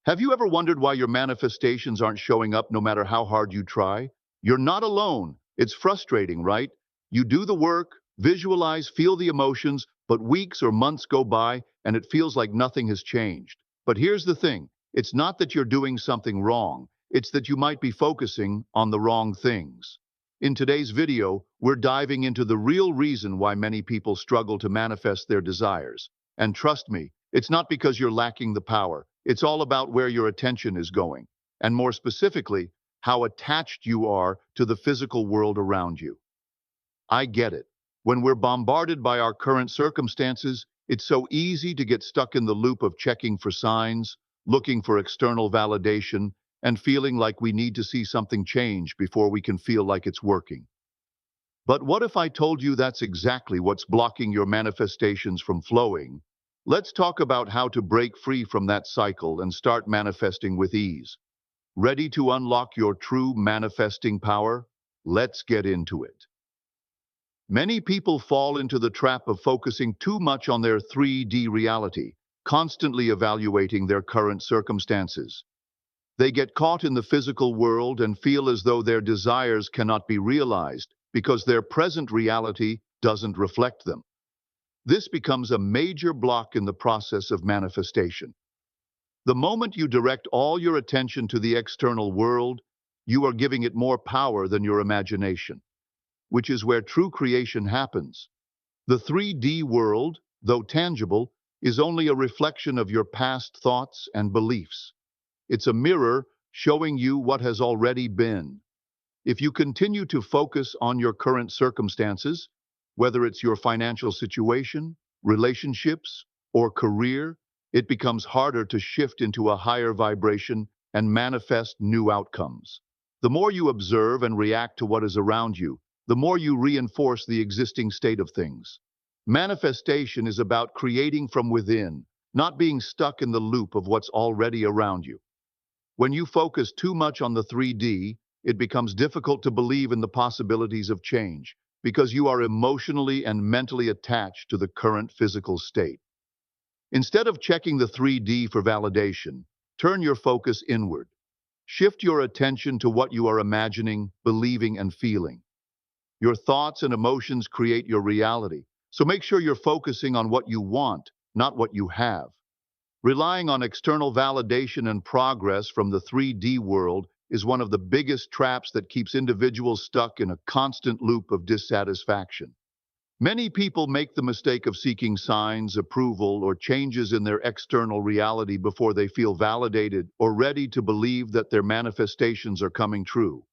Have you ever wondered why your manifestations aren't showing up no matter how hard you try? You're not alone. It's frustrating, right? You do the work, visualize, feel the emotions, but weeks or months go by and it feels like nothing has changed. But here's the thing. It's not that you're doing something wrong. It's that you might be focusing on the wrong things. In today's video, we're diving into the real reason why many people struggle to manifest their desires. And trust me, it's not because you're lacking the power. It's all about where your attention is going, and more specifically, how attached you are to the physical world around you. I get it. When we're bombarded by our current circumstances, it's so easy to get stuck in the loop of checking for signs, looking for external validation, and feeling like we need to see something change before we can feel like it's working. But what if I told you that's exactly what's blocking your manifestations from flowing? Let's talk about how to break free from that cycle and start manifesting with ease. Ready to unlock your true manifesting power? Let's get into it. Many people fall into the trap of focusing too much on their 3D reality, constantly evaluating their current circumstances. They get caught in the physical world and feel as though their desires cannot be realized because their present reality doesn't reflect them. This becomes a major block in the process of manifestation. The moment you direct all your attention to the external world, you are giving it more power than your imagination, which is where true creation happens. The 3D world, though tangible, is only a reflection of your past thoughts and beliefs. It's a mirror showing you what has already been. If you continue to focus on your current circumstances, whether it's your financial situation, relationships, or career, it becomes harder to shift into a higher vibration and manifest new outcomes. The more you observe and react to what is around you, the more you reinforce the existing state of things. Manifestation is about creating from within, not being stuck in the loop of what's already around you. When you focus too much on the 3D, it becomes difficult to believe in the possibilities of change because you are emotionally and mentally attached to the current physical state. Instead of checking the 3D for validation, turn your focus inward. Shift your attention to what you are imagining, believing, and feeling. Your thoughts and emotions create your reality, so make sure you're focusing on what you want, not what you have. Relying on external validation and progress from the 3D world is one of the biggest traps that keeps individuals stuck in a constant loop of dissatisfaction. Many people make the mistake of seeking signs, approval, or changes in their external reality before they feel validated or ready to believe that their manifestations are coming true.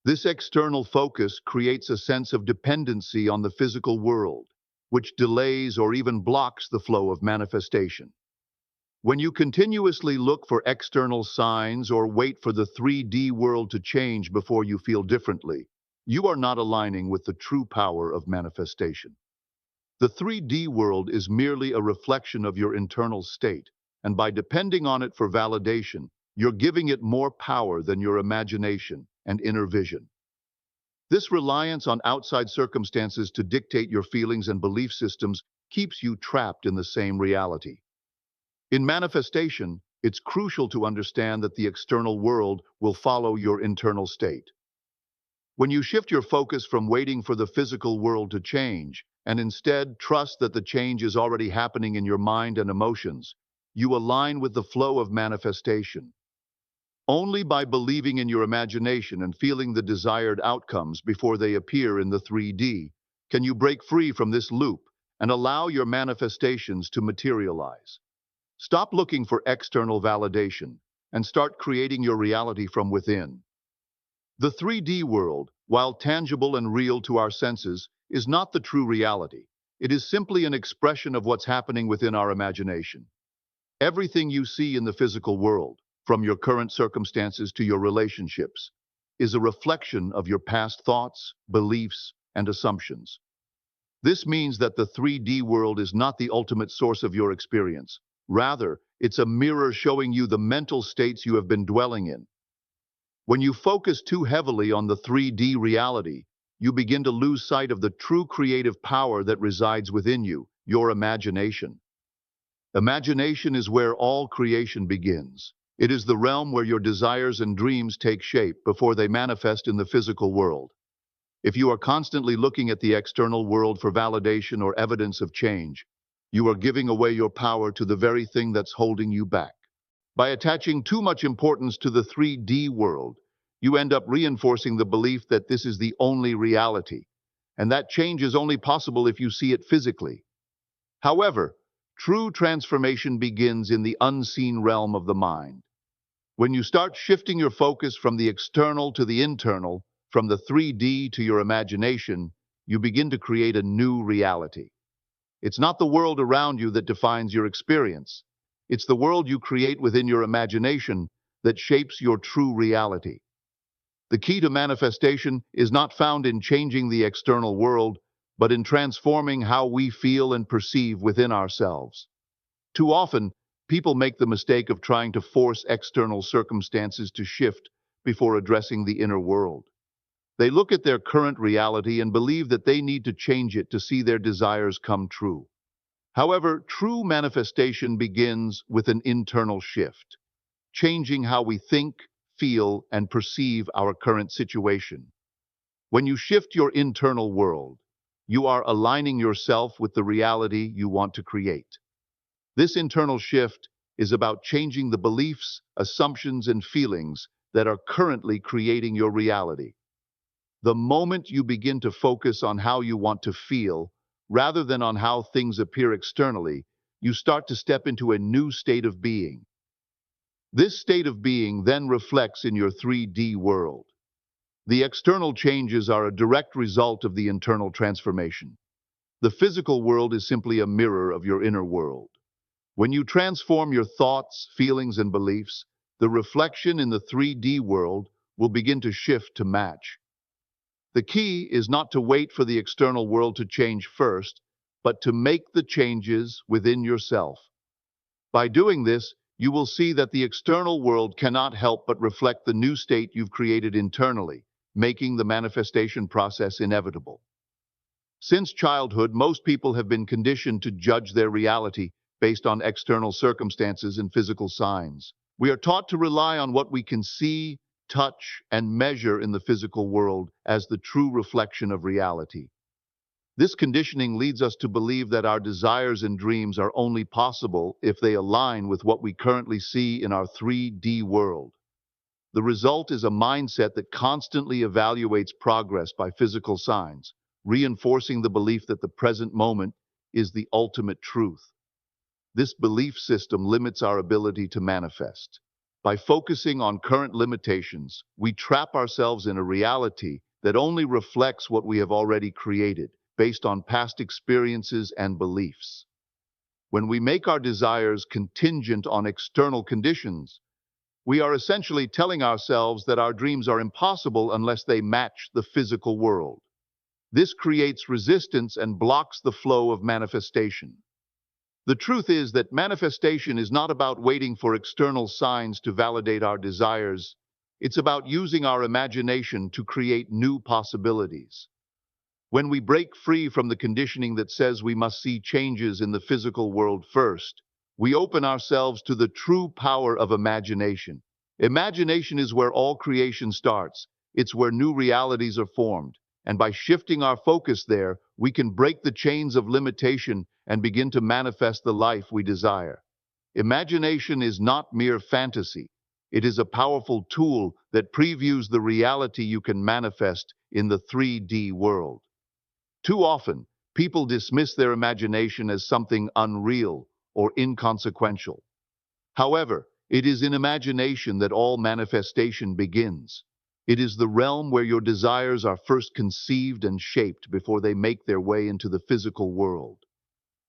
This external focus creates a sense of dependency on the physical world, which delays or even blocks the flow of manifestation. When you continuously look for external signs or wait for the 3D world to change before you feel differently, you are not aligning with the true power of manifestation. The 3D world is merely a reflection of your internal state, and by depending on it for validation, you're giving it more power than your imagination and inner vision. This reliance on outside circumstances to dictate your feelings and belief systems keeps you trapped in the same reality. In manifestation, it's crucial to understand that the external world will follow your internal state. When you shift your focus from waiting for the physical world to change, and instead trust that the change is already happening in your mind and emotions, you align with the flow of manifestation. Only by believing in your imagination and feeling the desired outcomes before they appear in the 3D can you break free from this loop and allow your manifestations to materialize. Stop looking for external validation and start creating your reality from within. The 3D world, while tangible and real to our senses, is not the true reality. It is simply an expression of what's happening within our imagination. Everything you see in the physical world, from your current circumstances to your relationships, is a reflection of your past thoughts, beliefs, and assumptions. This means that the 3D world is not the ultimate source of your experience. Rather, it's a mirror showing you the mental states you have been dwelling in. When you focus too heavily on the 3D reality, you begin to lose sight of the true creative power that resides within you, your imagination. Imagination is where all creation begins. It is the realm where your desires and dreams take shape before they manifest in the physical world. If you are constantly looking at the external world for validation or evidence of change, you are giving away your power to the very thing that's holding you back. By attaching too much importance to the 3D world, you end up reinforcing the belief that this is the only reality, and that change is only possible if you see it physically. However, true transformation begins in the unseen realm of the mind. When you start shifting your focus from the external to the internal, from the 3D to your imagination, you begin to create a new reality. It's not the world around you that defines your experience. It's the world you create within your imagination that shapes your true reality. The key to manifestation is not found in changing the external world, but in transforming how we feel and perceive within ourselves. Too often, people make the mistake of trying to force external circumstances to shift before addressing the inner world. They look at their current reality and believe that they need to change it to see their desires come true. However, true manifestation begins with an internal shift, changing how we think, feel, and perceive our current situation. When you shift your internal world, you are aligning yourself with the reality you want to create. This internal shift is about changing the beliefs, assumptions, and feelings that are currently creating your reality. The moment you begin to focus on how you want to feel, rather than on how things appear externally, you start to step into a new state of being. This state of being then reflects in your 3D world. The external changes are a direct result of the internal transformation. The physical world is simply a mirror of your inner world. When you transform your thoughts, feelings, and beliefs, the reflection in the 3D world will begin to shift to match. The key is not to wait for the external world to change first, but to make the changes within yourself. By doing this, you will see that the external world cannot help but reflect the new state you've created internally, making the manifestation process inevitable. Since childhood, most people have been conditioned to judge their reality based on external circumstances and physical signs. We are taught to rely on what we can see, touch, and measure in the physical world as the true reflection of reality. This conditioning leads us to believe that our desires and dreams are only possible if they align with what we currently see in our 3D world. The result is a mindset that constantly evaluates progress by physical signs, reinforcing the belief that the present moment is the ultimate truth. This belief system limits our ability to manifest. By focusing on current limitations, we trap ourselves in a reality that only reflects what we have already created, based on past experiences and beliefs. When we make our desires contingent on external conditions, we are essentially telling ourselves that our dreams are impossible unless they match the physical world. This creates resistance and blocks the flow of manifestation. The truth is that manifestation is not about waiting for external signs to validate our desires. It's about using our imagination to create new possibilities. When we break free from the conditioning that says we must see changes in the physical world first, we open ourselves to the true power of imagination. Imagination is where all creation starts. It's where new realities are formed. And by shifting our focus there, we can break the chains of limitation and begin to manifest the life we desire. Imagination is not mere fantasy. It is a powerful tool that previews the reality you can manifest in the 3D world. Too often, people dismiss their imagination as something unreal or inconsequential. However, it is in imagination that all manifestation begins. It is the realm where your desires are first conceived and shaped before they make their way into the physical world.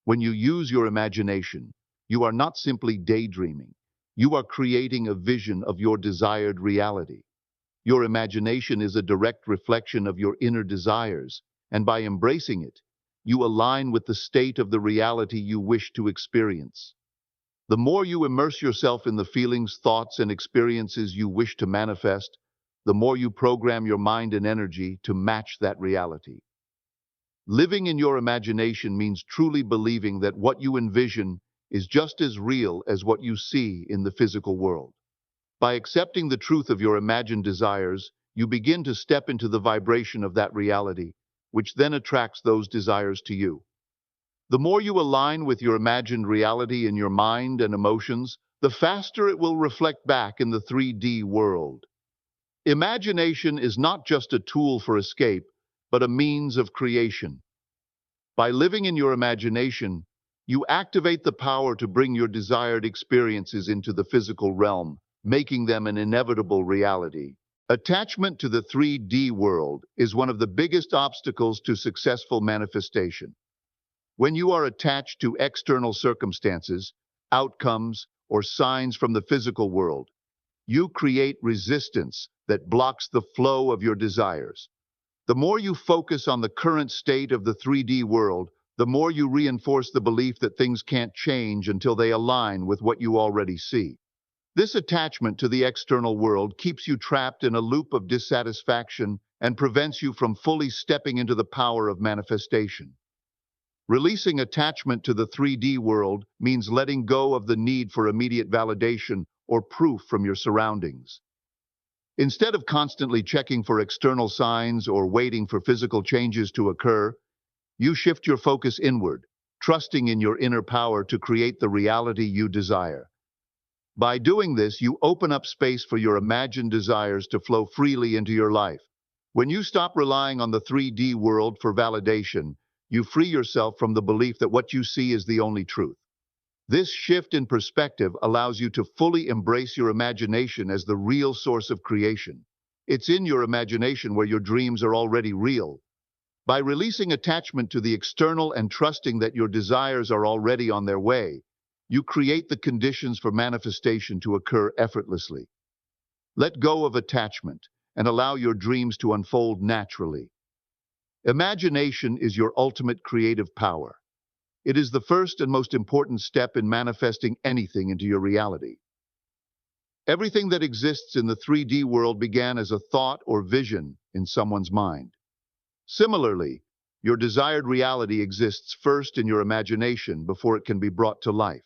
When you use your imagination, you are not simply daydreaming. You are creating a vision of your desired reality. Your imagination is a direct reflection of your inner desires, and by embracing it, you align with the state of the reality you wish to experience. The more you immerse yourself in the feelings, thoughts, and experiences you wish to manifest, the more you program your mind and energy to match that reality. Living in your imagination means truly believing that what you envision is just as real as what you see in the physical world. By accepting the truth of your imagined desires, you begin to step into the vibration of that reality, which then attracts those desires to you. The more you align with your imagined reality in your mind and emotions, the faster it will reflect back in the 3D world. Imagination is not just a tool for escape, but a means of creation. By living in your imagination, you activate the power to bring your desired experiences into the physical realm, making them an inevitable reality. Attachment to the 3D world is one of the biggest obstacles to successful manifestation. When you are attached to external circumstances, outcomes, or signs from the physical world, you create resistance that blocks the flow of your desires. The more you focus on the current state of the 3D world, the more you reinforce the belief that things can't change until they align with what you already see. This attachment to the external world keeps you trapped in a loop of dissatisfaction and prevents you from fully stepping into the power of manifestation. Releasing attachment to the 3D world means letting go of the need for immediate validation or proof from your surroundings. Instead of constantly checking for external signs or waiting for physical changes to occur, you shift your focus inward, trusting in your inner power to create the reality you desire. By doing this, you open up space for your imagined desires to flow freely into your life. When you stop relying on the 3D world for validation, you free yourself from the belief that what you see is the only truth. This shift in perspective allows you to fully embrace your imagination as the real source of creation. It's in your imagination where your dreams are already real. By releasing attachment to the external and trusting that your desires are already on their way, you create the conditions for manifestation to occur effortlessly. Let go of attachment and allow your dreams to unfold naturally. Imagination is your ultimate creative power. It is the first and most important step in manifesting anything into your reality. Everything that exists in the 3D world began as a thought or vision in someone's mind. Similarly, your desired reality exists first in your imagination before it can be brought to life.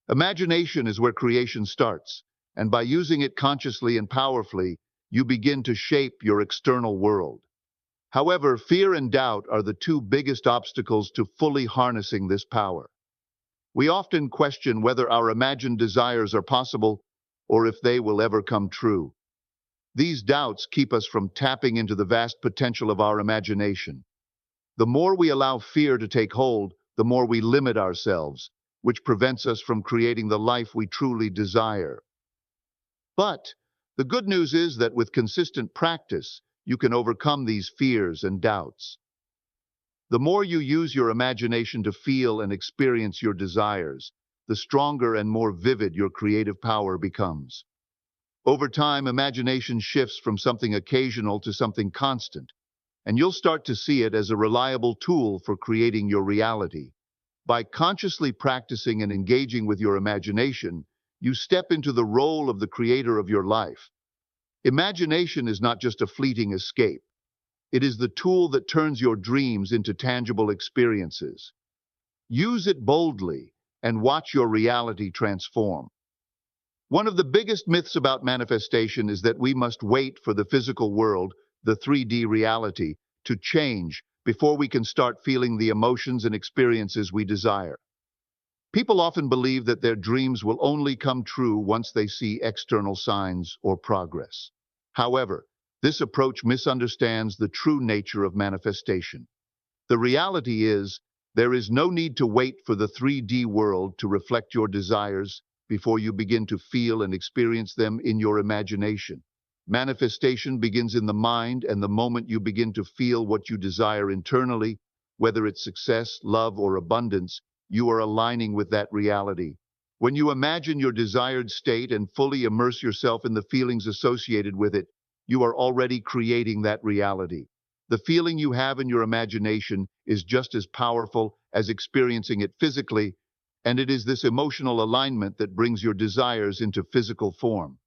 Imagination is where creation starts, and by using it consciously and powerfully, you begin to shape your external world. However, fear and doubt are the two biggest obstacles to fully harnessing this power. We often question whether our imagined desires are possible or if they will ever come true. These doubts keep us from tapping into the vast potential of our imagination. The more we allow fear to take hold, the more we limit ourselves, which prevents us from creating the life we truly desire. But the good news is that with consistent practice, you can overcome these fears and doubts. The more you use your imagination to feel and experience your desires, the stronger and more vivid your creative power becomes. Over time, imagination shifts from something occasional to something constant, and you'll start to see it as a reliable tool for creating your reality. By consciously practicing and engaging with your imagination, you step into the role of the creator of your life. Imagination is not just a fleeting escape. It is the tool that turns your dreams into tangible experiences. Use it boldly and watch your reality transform. One of the biggest myths about manifestation is that we must wait for the physical world, the 3D reality, to change before we can start feeling the emotions and experiences we desire. People often believe that their dreams will only come true once they see external signs or progress. However, this approach misunderstands the true nature of manifestation. The reality is, there is no need to wait for the 3D world to reflect your desires before you begin to feel and experience them in your imagination. Manifestation begins in the mind, and the moment you begin to feel what you desire internally, whether it's success, love, or abundance, you are aligning with that reality. When you imagine your desired state and fully immerse yourself in the feelings associated with it, you are already creating that reality. The feeling you have in your imagination is just as powerful as experiencing it physically, and it is this emotional alignment that brings your desires into physical form.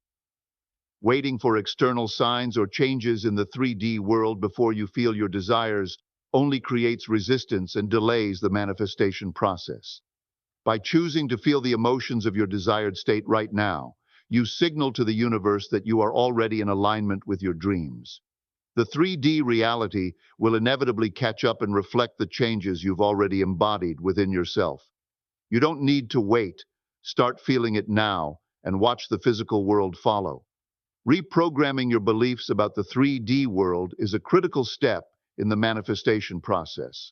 Waiting for external signs or changes in the 3D world before you feel your desires only creates resistance and delays the manifestation process. By choosing to feel the emotions of your desired state right now, You signal to the universe that you are already in alignment with your dreams. The 3D reality will inevitably catch up and reflect the changes you've already embodied within yourself. You don't need to wait. Start feeling it now and watch the physical world follow. Reprogramming your beliefs about the 3D world is a critical step in the manifestation process.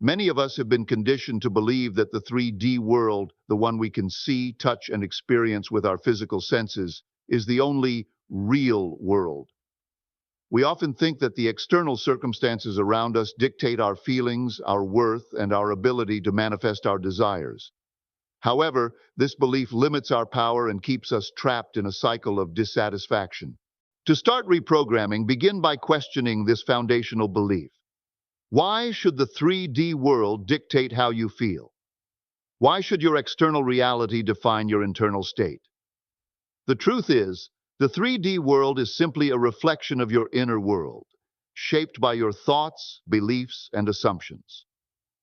Many of us have been conditioned to believe that the 3D world, the one we can see, touch, and experience with our physical senses, is the only real world. We often think that the external circumstances around us dictate our feelings, our worth, and our ability to manifest our desires. However, this belief limits our power and keeps us trapped in a cycle of dissatisfaction. To start reprogramming, begin by questioning this foundational belief. Why should the 3D world dictate how you feel? Why should your external reality define your internal state? The truth is, the 3D world is simply a reflection of your inner world, shaped by your thoughts, beliefs, and assumptions.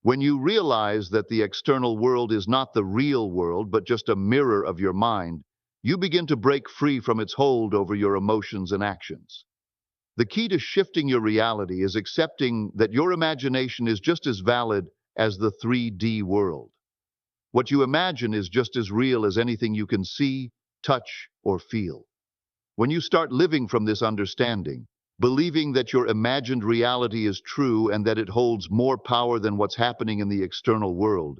When you realize that the external world is not the real world, but just a mirror of your mind, you begin to break free from its hold over your emotions and actions. The key to shifting your reality is accepting that your imagination is just as valid as the 3D world. What you imagine is just as real as anything you can see, touch, or feel. When you start living from this understanding, believing that your imagined reality is true and that it holds more power than what's happening in the external world,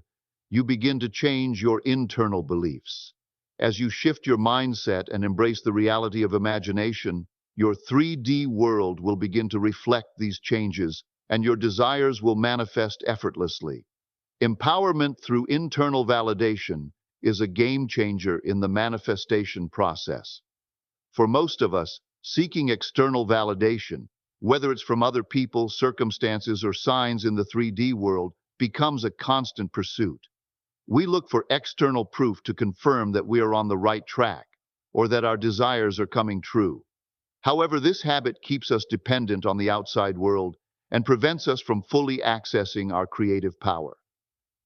you begin to change your internal beliefs. As you shift your mindset and embrace the reality of imagination, your 3D world will begin to reflect these changes, and your desires will manifest effortlessly. Empowerment through internal validation is a game changer in the manifestation process. For most of us, seeking external validation, whether it's from other people, circumstances, or signs in the 3D world, becomes a constant pursuit. We look for external proof to confirm that we are on the right track, or that our desires are coming true. However, this habit keeps us dependent on the outside world and prevents us from fully accessing our creative power.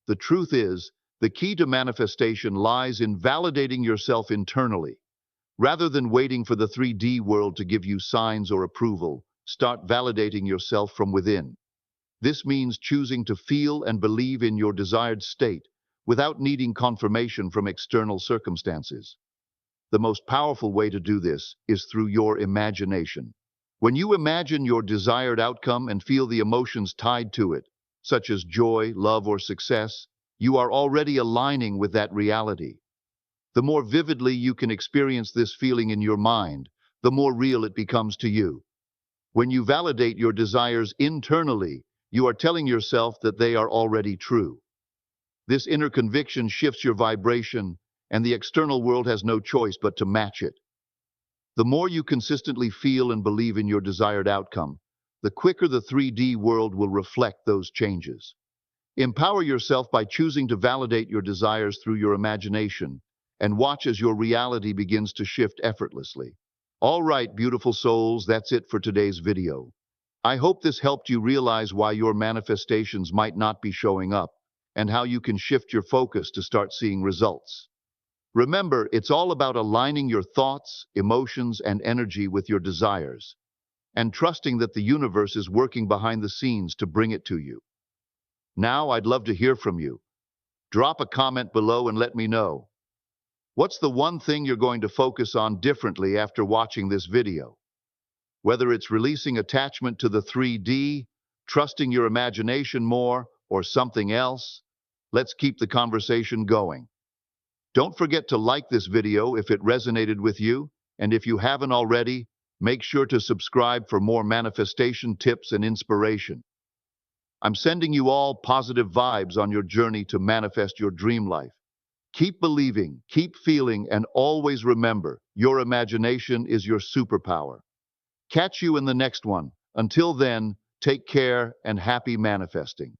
The truth is, the key to manifestation lies in validating yourself internally. Rather than waiting for the 3D world to give you signs or approval, start validating yourself from within. This means choosing to feel and believe in your desired state without needing confirmation from external circumstances. The most powerful way to do this is through your imagination. When you imagine your desired outcome and feel the emotions tied to it, such as joy, love, or success, you are already aligning with that reality. The more vividly you can experience this feeling in your mind, the more real it becomes to you. When you validate your desires internally, you are telling yourself that they are already true. This inner conviction shifts your vibration, and the external world has no choice but to match it. The more you consistently feel and believe in your desired outcome, the quicker the 3D world will reflect those changes. Empower yourself by choosing to validate your desires through your imagination, and watch as your reality begins to shift effortlessly. All right, beautiful souls, that's it for today's video. I hope this helped you realize why your manifestations might not be showing up, and how you can shift your focus to start seeing results. Remember, it's all about aligning your thoughts, emotions, and energy with your desires, and trusting that the universe is working behind the scenes to bring it to you. Now, I'd love to hear from you. Drop a comment below and let me know. What's the one thing you're going to focus on differently after watching this video? Whether it's releasing attachment to the 3D, trusting your imagination more, or something else, let's keep the conversation going. Don't forget to like this video if it resonated with you, and if you haven't already, make sure to subscribe for more manifestation tips and inspiration. I'm sending you all positive vibes on your journey to manifest your dream life. Keep believing, keep feeling, and always remember, your imagination is your superpower. Catch you in the next one. Until then, take care and happy manifesting.